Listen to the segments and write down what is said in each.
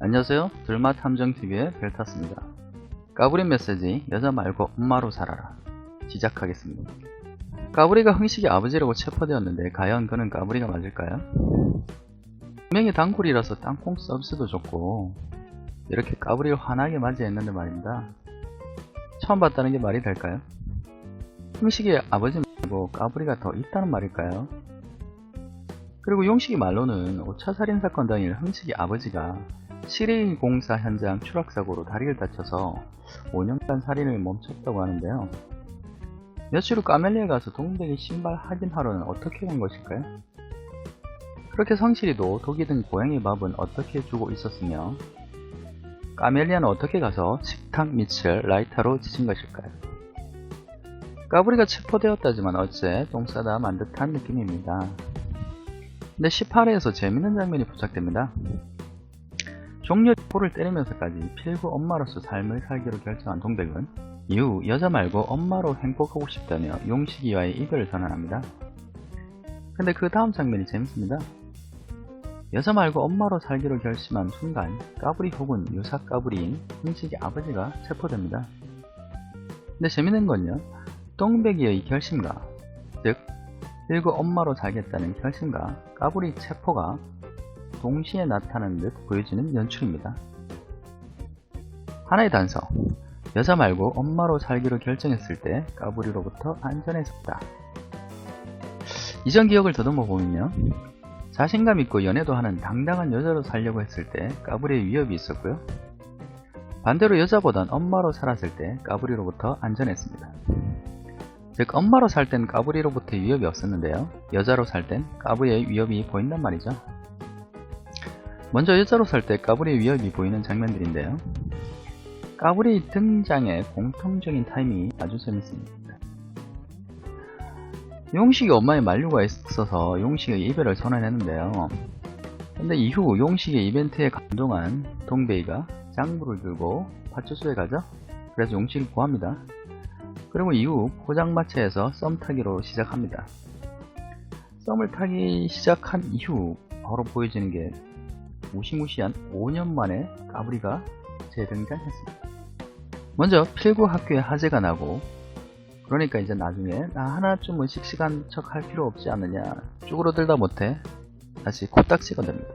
안녕하세요. 들맛 함정TV의 벨타스입니다. 까불이 메시지 여자 말고 엄마로 살아라. 시작하겠습니다. 까불이가 흥식의 아버지라고 체포되었는데 과연 그는 까불이가 맞을까요? 분명히 단골이라서 땅콩 서비스도 좋고 이렇게 까불이를 환하게 맞이했는데 말입니다. 처음 봤다는 게 말이 될까요? 흥식의 아버지 말고 까불이가 더 있다는 말일까요? 그리고 용식이 말로는 5차 살인사건 당일 흥식의 아버지가 7일 공사 현장 추락사고로 다리를 다쳐서 5년간 살인을 멈췄다고 하는데요. 며칠 후 까멜리에 가서 동백이 신발 확인하러는 어떻게 간 것일까요? 그렇게 성실이도 독이 든 고양이 밥은 어떻게 주고 있었으며 까멜리아는 어떻게 가서 식탁 밑을 라이터로 지진 것일까요? 까불이가 체포되었다지만 어째 똥 싸다 만 듯한 느낌입니다. 근데 18회에서 재밌는 장면이 포착됩니다. 종려 코를 때리면서까지 필구 엄마로서 삶을 살기로 결정한 동백은 이후 여자 말고 엄마로 행복하고 싶다며 용식이와의 이별을 선언합니다. 근데 그 다음 장면이 재밌습니다. 여자 말고 엄마로 살기로 결심한 순간 까불이 혹은 유사 까불이인 흥식의 아버지가 체포됩니다. 근데 재밌는 건요, 동백이의 결심과 즉 필구 엄마로 살겠다는 결심과 까불이 체포가 동시에 나타나는 듯 보여지는 연출입니다. 하나의 단서, 여자 말고 엄마로 살기로 결정했을 때 까불이로부터 안전해졌다. 이전 기억을 더듬어 보면요, 자신감 있고 연애도 하는 당당한 여자로 살려고 했을 때 까불이의 위협이 있었고요, 반대로 여자보단 엄마로 살았을 때 까불이로부터 안전했습니다. 즉 엄마로 살 땐 까불이로부터의 위협이 없었는데요, 여자로 살 땐 까불이의 위협이 보인단 말이죠. 먼저 여자로 살 때 까불이의 위협이 보이는 장면들인데요, 까불이 등장의 공통적인 타이밍이 아주 재밌습니다. 용식이 엄마의 만류가 있어서 용식의 이별을 선언했는데요, 근데 이후 용식의 이벤트에 감동한 동백이가 장부를 들고 파출소에 가죠. 그래서 용식을 구합니다. 그리고 이후 포장마차에서 썸 타기로 시작합니다. 썸을 타기 시작한 이후 바로 보여지는 게 무시무시한 5년 만에 까불이가 재등장했습니다. 먼저 필구 학교에 화재가 나고, 그러니까 이제 나중에 나 하나쯤은 씩씩한 척 할 필요 없지 않느냐 쭈그러들다 못해 다시 코딱지가 됩니다.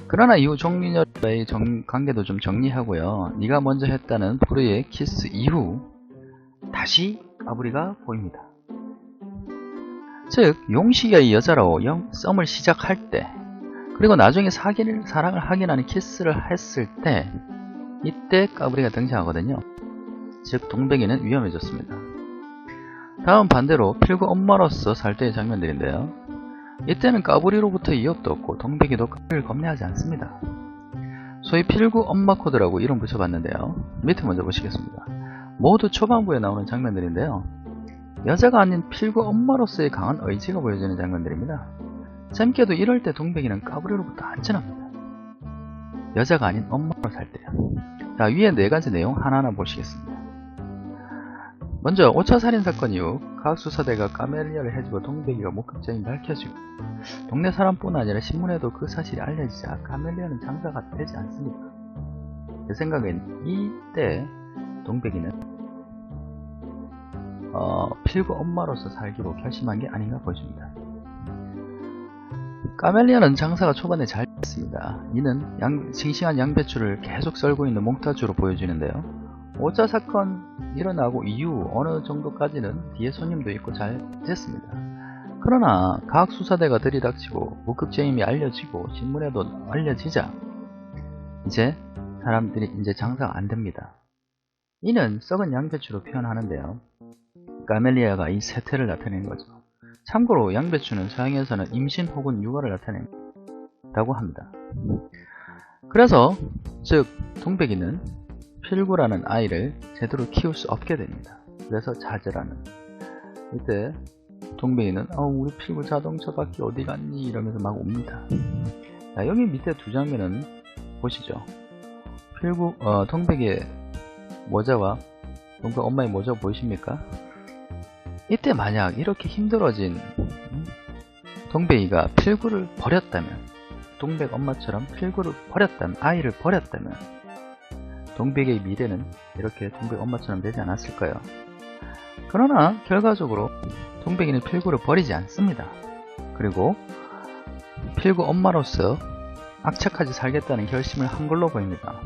그러나 이후 종민여와의 관계도 좀 정리하고요, 네가 먼저 했다는 프로의 키스 이후 다시 까불이가 보입니다. 즉 용식의 여자로 썸을 시작할 때, 그리고 나중에 사랑을 확인하는 키스를 했을 때, 이때 까불이가 등장하거든요. 즉 동백이는 위험해졌습니다. 다음 반대로 필구 엄마로서 살 때의 장면들인데요, 이때는 까불이로부터 위협도 없고 동백이도 까불이를 겁내하지 않습니다. 소위 필구 엄마 코드라고 이름 붙여봤는데요, 밑에 먼저 보시겠습니다. 모두 초반부에 나오는 장면들인데요, 여자가 아닌 필구 엄마로서의 강한 의지가 보여지는 장면들입니다. 재밌게도 이럴 때 동백이는 까불이로부터 안전합니다. 여자가 아닌 엄마로 살 때요. 자, 위에 4가지 내용 하나하나 보시겠습니다. 먼저 5차 살인사건 이후 과학수사대가 까멜리아를 해주고 동백이가 목격자인 밝혀지고 동네 사람뿐 아니라 신문에도 그 사실이 알려지자 까멜리아는 장사가 되지 않습니다. 제 생각엔 이때 동백이는 필구 엄마로서 살기로 결심한 게 아닌가 보여집니다. 까멜리아는 장사가 초반에 잘 됐습니다. 이는 싱싱한 양배추를 계속 썰고 있는 몽타주로 보여지는데요, 5차 사건 일어나고 이후 어느 정도까지는 뒤에 손님도 있고 잘 됐습니다. 그러나 과학수사대가 들이닥치고 목격자임이 알려지고 신문에도 알려지자 이제 사람들이 이제 장사가 안됩니다. 이는 썩은 양배추로 표현하는데요, 까멜리아가 이 세태를 나타내는 거죠. 참고로 양배추는 서양에서는 임신 혹은 육아를 나타낸다고 합니다. 그래서 즉 동백이는 필구라는 아이를 제대로 키울 수 없게 됩니다. 그래서 좌절하는, 이때 동백이는 우리 필구 자동차 바퀴 어디 갔니 이러면서 막 옵니다. 자, 여기 밑에 두 장면은 보시죠. 필구 동백이의 모자와 동백 엄마의 모자 보이십니까? 이때 만약 이렇게 힘들어진 동백이가 필구를 버렸다면 동백 엄마처럼 필구를 버렸다면, 아이를 버렸다면 동백의 미래는 이렇게 동백 엄마처럼 되지 않았을까요? 그러나 결과적으로 동백이는 필구를 버리지 않습니다. 그리고 필구 엄마로서 악착같이 살겠다는 결심을 한 걸로 보입니다.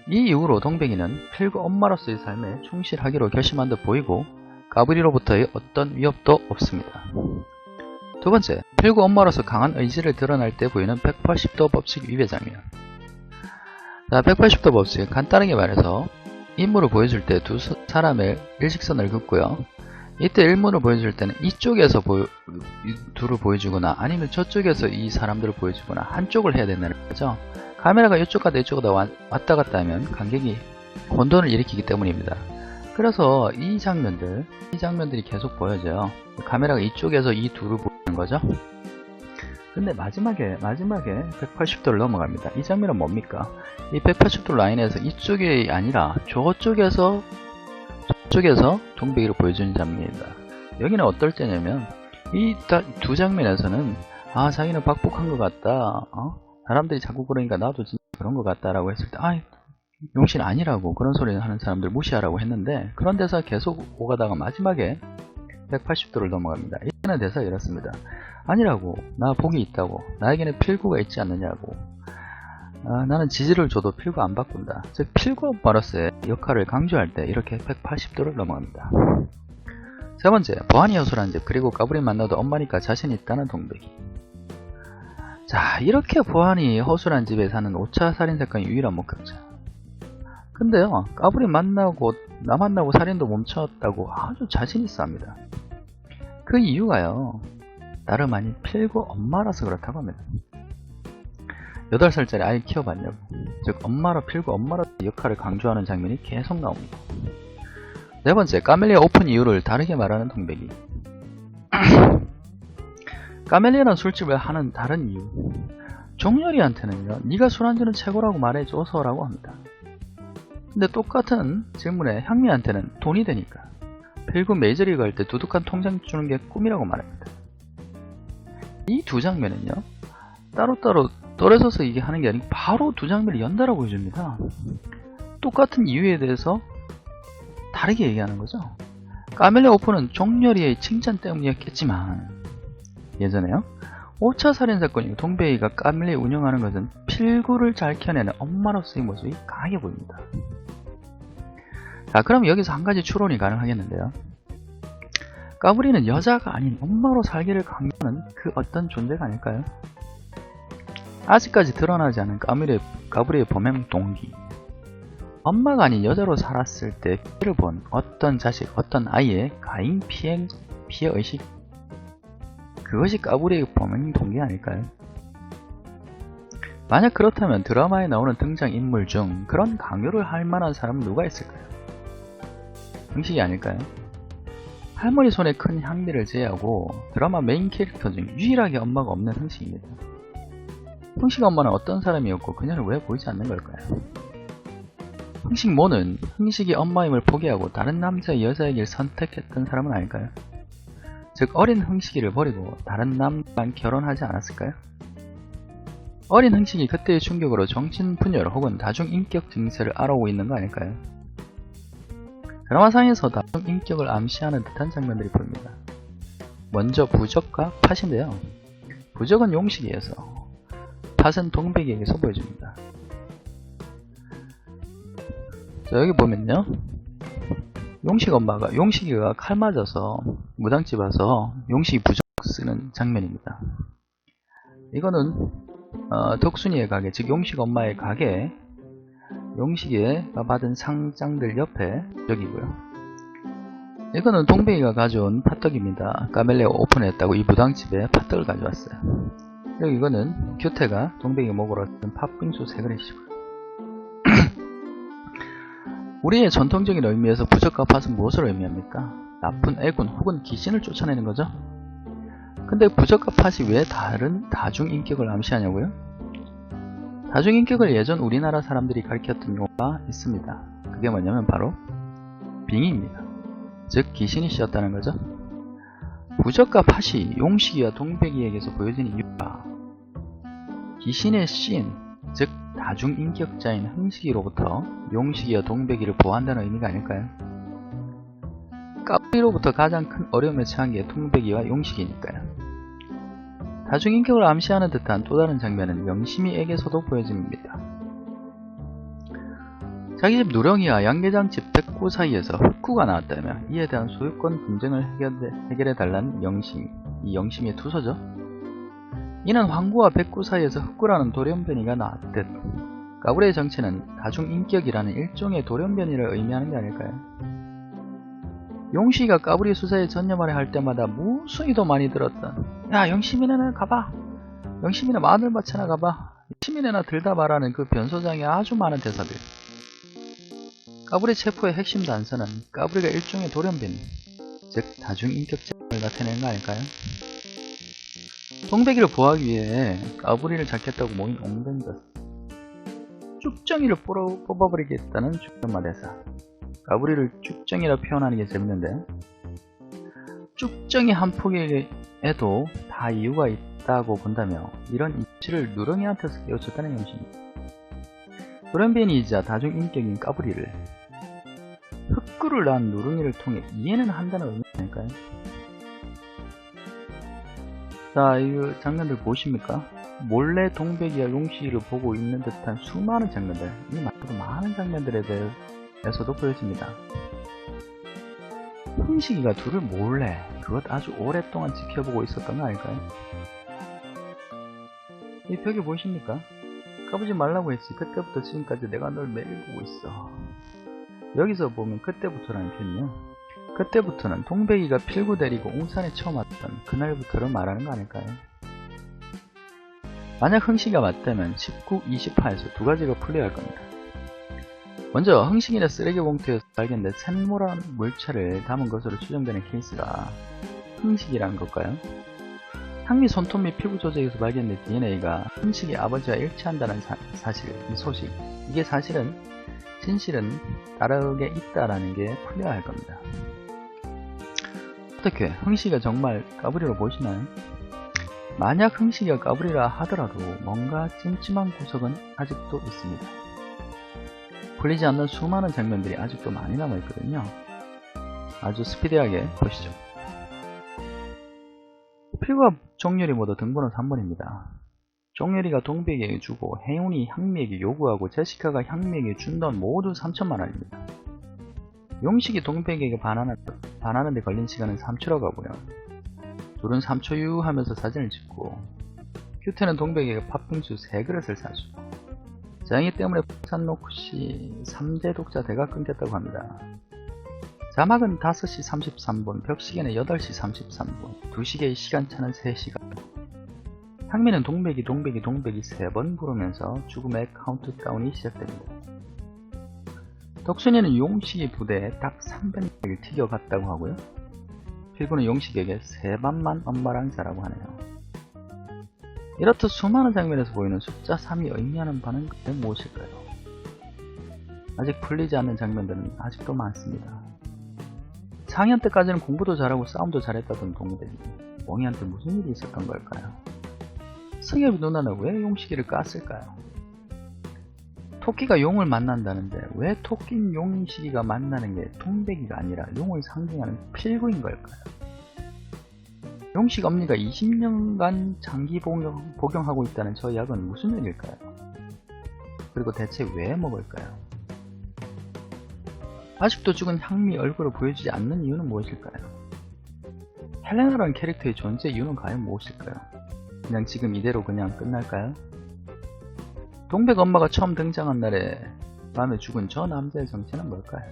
이 이후로 동백이는 필구 엄마로서의 삶에 충실하기로 결심한 듯 보이고 까불이로부터의 어떤 위협도 없습니다. 두 번째, 필구 엄마로서 강한 의지를 드러날 때 보이는 180도 법칙 위배 장면. 자, 180도 법칙, 간단하게 말해서 인물을 보여줄 때 두 사람의 일직선을 긋고요. 이때 일문을 보여줄 때는 이쪽에서 둘을 보여주거나 아니면 저쪽에서 이 사람들을 보여주거나 한쪽을 해야 된다는 거죠. 카메라가 이쪽 갔다 이쪽 갔다 왔다 갔다 하면 관객이 혼돈을 일으키기 때문입니다. 그래서 이 장면들이 계속 보여져요. 카메라가 이쪽에서 이 둘을 보는 거죠. 근데 마지막에 180도를 넘어갑니다. 이 장면은 뭡니까? 이 180도 라인에서 이쪽이 아니라 저쪽에서 동백이를 보여주는 장면입니다. 여기는 어떨 때냐면 이 두 장면에서는 아, 자기는 박복한 것 같다, 사람들이 자꾸 그러니까 나도 진짜 그런 것 같다 라고 했을 때 용신 아니라고, 그런 소리 하는 사람들 무시하라고 했는데, 그런 대사 계속 오가다가 마지막에 180도를 넘어갑니다. 이때는 대사가 이렇습니다. 아니라고, 나 복이 있다고, 나에게는 필구가 있지 않느냐고, 나는 지지를 줘도 필구 안 바꾼다. 즉 필구 엄마로서의 역할을 강조할 때 이렇게 180도를 넘어갑니다. 세 번째, 보안이 허술한 집, 그리고 까불이 만나도 엄마니까 자신 있다는 동백이. 자, 이렇게 보안이 허술한 집에 사는 5차 살인사건의 유일한 목격자. 근데요, 까불이 만나고 나 만나고 살인도 멈췄다고 아주 자신있어 합니다. 그 이유가요, 나름 아닌 필구 엄마라서 그렇다고 합니다. 8살짜리 아이 키워봤냐고, 즉 필구 엄마로 역할을 강조하는 장면이 계속 나옵니다. 네 번째, 까멜리아 오픈 이유를 다르게 말하는 동백이. 까멜리아는 술집을 하는 다른 이유. 종렬이한테는요, 네가 술 안주는 최고라고 말해줘서 라고 합니다. 근데 똑같은 질문에 향미한테는 돈이 되니까 필구 메이저리그 할 때 두둑한 통장 주는 게 꿈이라고 말합니다. 이 두 장면은요, 따로따로 떨어져서 이게 하는 게 아니고 바로 두 장면을 연달아 보여줍니다. 똑같은 이유에 대해서 다르게 얘기하는 거죠. 까멜리아 오픈은 종렬이의 칭찬 때문이었겠지만, 예전에요, 5차 살인사건이고 동백이가 까멜리아 운영하는 것은 필구를 잘 켜내는 엄마로서의 모습이 강하게 보입니다. 자, 그럼 여기서 한 가지 추론이 가능하겠는데요. 까불이는 여자가 아닌 엄마로 살기를 강조하는 그 어떤 존재가 아닐까요? 아직까지 드러나지 않은 까불이의 범행 동기. 엄마가 아닌 여자로 살았을 때 피해를 본 어떤 자식, 어떤 아이의 가인 피해의식, 그것이 까불이의 범행 동기 아닐까요? 만약 그렇다면 드라마에 나오는 등장인물 중 그런 강요를 할 만한 사람은 누가 있을까요? 흥식이 아닐까요? 할머니 손에 큰 향미를 제외하고 드라마 메인 캐릭터 중 유일하게 엄마가 없는 흥식입니다. 흥식 엄마는 어떤 사람이었고 그녀는 왜 보이지 않는 걸까요? 흥식 모는 흥식이 엄마임을 포기하고 다른 남자의 여자에게 선택했던 사람은 아닐까요? 즉 어린 흥식이를 버리고 다른 남자랑 결혼하지 않았을까요? 어린 흥식이 그때의 충격으로 정신분열 혹은 다중인격 증세를 앓아오고 있는 거 아닐까요? 드라마상에서 다중인격을 암시하는 듯한 장면들이 보입니다. 먼저 부적과 팥인데요. 부적은 용식이에서, 팥은 동백이에게서 보여줍니다. 자, 여기 보면요, 용식이가 칼 맞아서 무당집 와서 용식이 부적 쓰는 장면입니다. 이거는 덕순이의 가게, 즉 용식 엄마의 가게, 용식이가 받은 상장들 옆에 부적이고요. 이거는 동백이가 가져온 팥떡입니다. 까멜리아 오픈했다고 이 무당집에 팥떡을 가져왔어요. 그리고 이거는 규태가 동백이가 먹으러 쓴 팥빙수 3그릇이고요. 우리의 전통적인 의미에서 부적과 팥은 무엇을 의미합니까? 나쁜 애군 혹은 귀신을 쫓아내는 거죠. 근데 부적과 팥이 왜 다른 다중인격을 암시하냐고요? 다중인격을 예전 우리나라 사람들이 가르쳤던 용어가 있습니다. 그게 뭐냐면 바로 빙의입니다. 즉 귀신이 씌었다는 거죠. 부적과 팥이 용식이와 동백이에게서 보여지는 이유가 귀신의 신, 즉 다중인격자인 흥식이로부터 용식이와 동백이를 보호한다는 의미가 아닐까요? 까불이로부터 가장 큰 어려움에 처한 게 동백이와 용식이니까요. 다중인격을 암시하는 듯한 또 다른 장면은 영심이에게서도 보여집니다. 자기 집 누렁이와 양계장집 백구 사이에서 흑구가 나왔다며 이에 대한 소유권 분쟁을 해결해달라는 영심이, 이 영심이의 투서죠. 이는 황구와 백구 사이에서 흑구라는 돌연변이가 나왔듯 까불이의 정체는 다중인격이라는 일종의 돌연변이를 의미하는 게 아닐까요? 용식이가 까불이 수사에 전념하려 할 때마다 무수히도 많이 들었던 야 영심이네나 가봐, 영심이네 마늘밭이나 가봐, 영심이네나 들다 말하는 그 변소장의 아주 많은 대사들. 까불이 체포의 핵심 단서는 까불이가 일종의 돌연변이, 즉 다중인격자를 나타내는 거 아닐까요? 동백이를 보호하기 위해 까불이를 잡겠다고 모인 옹댕이가 쭉정이를 뽑아버리겠다는 주변마 대사. 까불이를 쭉정이라 표현하는 게 재밌는데, 쭉정이 한 포기에도 다 이유가 있다고 본다며 이런 이치를 누렁이한테서 깨우쳤다는 형식입니다. 돌연변이이자 다중인격인 까불이를 흑구를 낳은 누렁이를 통해 이해는 한다는 의미 아닐까요? 자, 이 장면들 보십니까? 몰래 동백이와 용식이를 보고 있는 듯한 수많은 장면들, 이 말고도 많은 장면들에 대해서도 보여집니다. 흥식이가 둘을 몰래, 그것 아주 오랫동안 지켜보고 있었던 거 아닐까요? 이 벽에 보이십니까? 까부지 말라고 했지. 그때부터 지금까지 내가 널 매일 보고 있어. 여기서 보면 그때부터라는 표현이요. 그때부터는 동백이가 필구 데리고 옹산에 처음 왔던 그날부터를 말하는 거 아닐까요? 만약 흥식이가 맞다면 19, 28에서 두 가지가 풀려야 할 겁니다. 먼저 흥식이나 쓰레기 봉투에서 발견된 샘물한 물체를 담은 것으로 추정되는 케이스가 흥식이라는 걸까요? 향미 손톱 및 피부 조직에서 발견된 DNA가 흥식이 아버지와 일치한다는 사실, 이 소식, 이게 사실은 진실은 다르게 있다라는 게 풀려야 할 겁니다. 어떻게 흥식이가 정말 까불이로 보시나요? 만약 흥식이가 까불이라 하더라도 뭔가 찜찜한 구석은 아직도 있습니다. 풀리지 않는 수많은 장면들이 아직도 많이 남아있거든요. 아주 스피디하게 보시죠. 필과 종렬이 모두 등번호 3번입니다. 종렬이가 동백이에게 주고 혜윤이 향미에게 요구하고 제시카가 향미에게 준 돈 모두 3천만원입니다. 용식이 동백이에게 반하는데 걸린 시간은 3초라고 하고요. 둘은 3초 유하면서 사진을 찍고 큐트는 동백이에게 팥빙수 3그릇을 사주고 장애 때문에 부산 녹시 3대 독자 대가 끊겼다고 합니다. 자막은 5시 33분, 벽시계는 8시 33분, 2시계의 시간차는 3시간. 향미는 동백이 3번 부르면서 죽음의 카운트다운이 시작됩니다. 덕순이는 용식이 부대에 딱 300명을 튀겨갔다고 하고요. 필구는 용식에게 3밤만 엄마랑 자라고 하네요. 이렇듯 수많은 장면에서 보이는 숫자 3이 의미하는 바는 무엇일까요? 아직 풀리지 않는 장면들은 아직도 많습니다. 4학년 때까지는 공부도 잘하고 싸움도 잘했다던 동백이 몽이한테 무슨 일이 있었던 걸까요? 승엽이 누나는 왜 용식이를 깠을까요? 토끼가 용을 만난다는데 왜 토끼인 용식이가 만나는 게 동백이가 아니라 용을 상징하는 필구인 걸까요? 용식 엄니가 20년간 장기 복용하고 있다는 저 약은 무슨 일일까요? 그리고 대체 왜 먹을까요? 아직도 죽은 향미 얼굴을 보여주지 않는 이유는 무엇일까요? 헬레나라는 캐릭터의 존재 이유는 과연 무엇일까요? 그냥 지금 이대로 그냥 끝날까요? 동백 엄마가 처음 등장한 날에 밤에 죽은 저 남자의 정체는 뭘까요?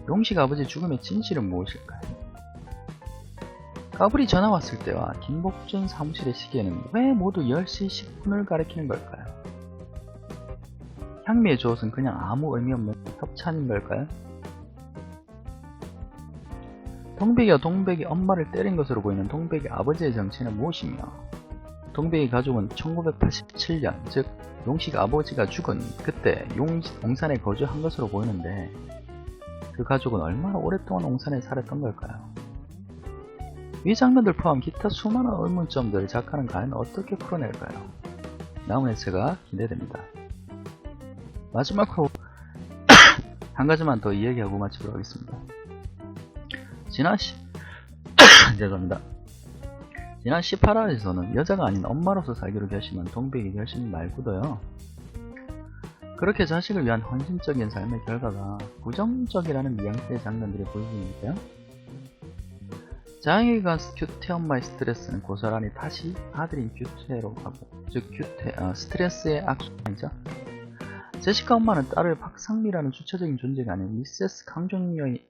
용식 아버지 죽음의 진실은 무엇일까요? 까불이 전화 왔을 때와 김복준 사무실의 시계는 왜 모두 10시 10분을 가리키는 걸까요? 향미의 조옷은 그냥 아무 의미 없는 협찬인 걸까요? 동백이와 동백이 엄마를 때린 것으로 보이는 동백이 아버지의 정체는 무엇이며 동백이 가족은 1987년, 즉 용식 아버지가 죽은 그때 옹산에 거주한 것으로 보이는데 그 가족은 얼마나 오랫동안 옹산에 살았던 걸까요? 이 장면들 포함 기타 수많은 의문점들을 작가는 과연 어떻게 풀어낼까요? 남은 회차가 기대됩니다. 마지막으로 한 가지만 더 이야기하고 마치도록 하겠습니다. 죄송합니다. 지난 18화에서는 여자가 아닌 엄마로서 살기로 결심한 동백의 결심 말고도요, 그렇게 자식을 위한 헌신적인 삶의 결과가 부정적이라는 뉘앙스의 장면들이 보이는데요. 장애가 규태 엄마의 스트레스는 고스란히 다시 아들인 규태로 가고, 즉 스트레스의 악순환이죠. 제시카 엄마는 딸을 박상미라는 주체적인 존재가 아닌 미세스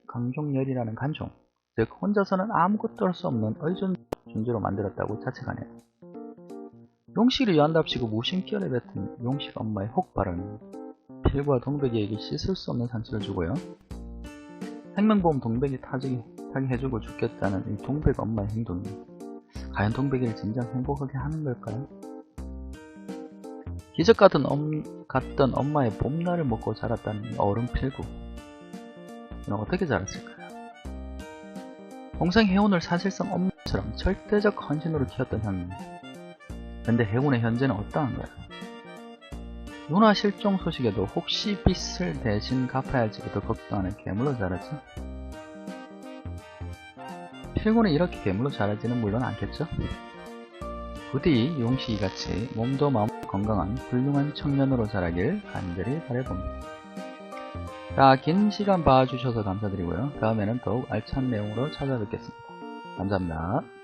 강종열이라는 간종, 즉 혼자서는 아무것도 할 수 없는 의존 존재로 만들었다고 자책하네요. 용식을 위한답시고 무심결에 뱉은 용식 엄마의 혹발은 필과 동백이에게 씻을 수 없는 상처를 주고요, 생명보험 동백이 타게 해주고 죽겠다는 이 동백 엄마의 행동이 과연 동백이를 진정 행복하게 하는 걸까요? 기적 같던 엄마의 봄날을 먹고 자랐다는 어른 필구, 그는 어떻게 자랐을까요? 동생 해운을 사실상 엄마처럼 절대적 헌신으로 키웠던 형님. 근데 해운의 현재는 어떠한가요? 누나 실종 소식에도 혹시 빚을 대신 갚아야 할지부터 걱정하는 괴물로 자라죠? 필구는 이렇게 괴물로 자라지는 물론 않겠죠? 부디 용식이같이 몸도 마음도 건강한 훌륭한 청년으로 자라길 간절히 바라봅니다. 자, 긴 시간 봐주셔서 감사드리고요. 다음에는 더욱 알찬 내용으로 찾아뵙겠습니다. 감사합니다.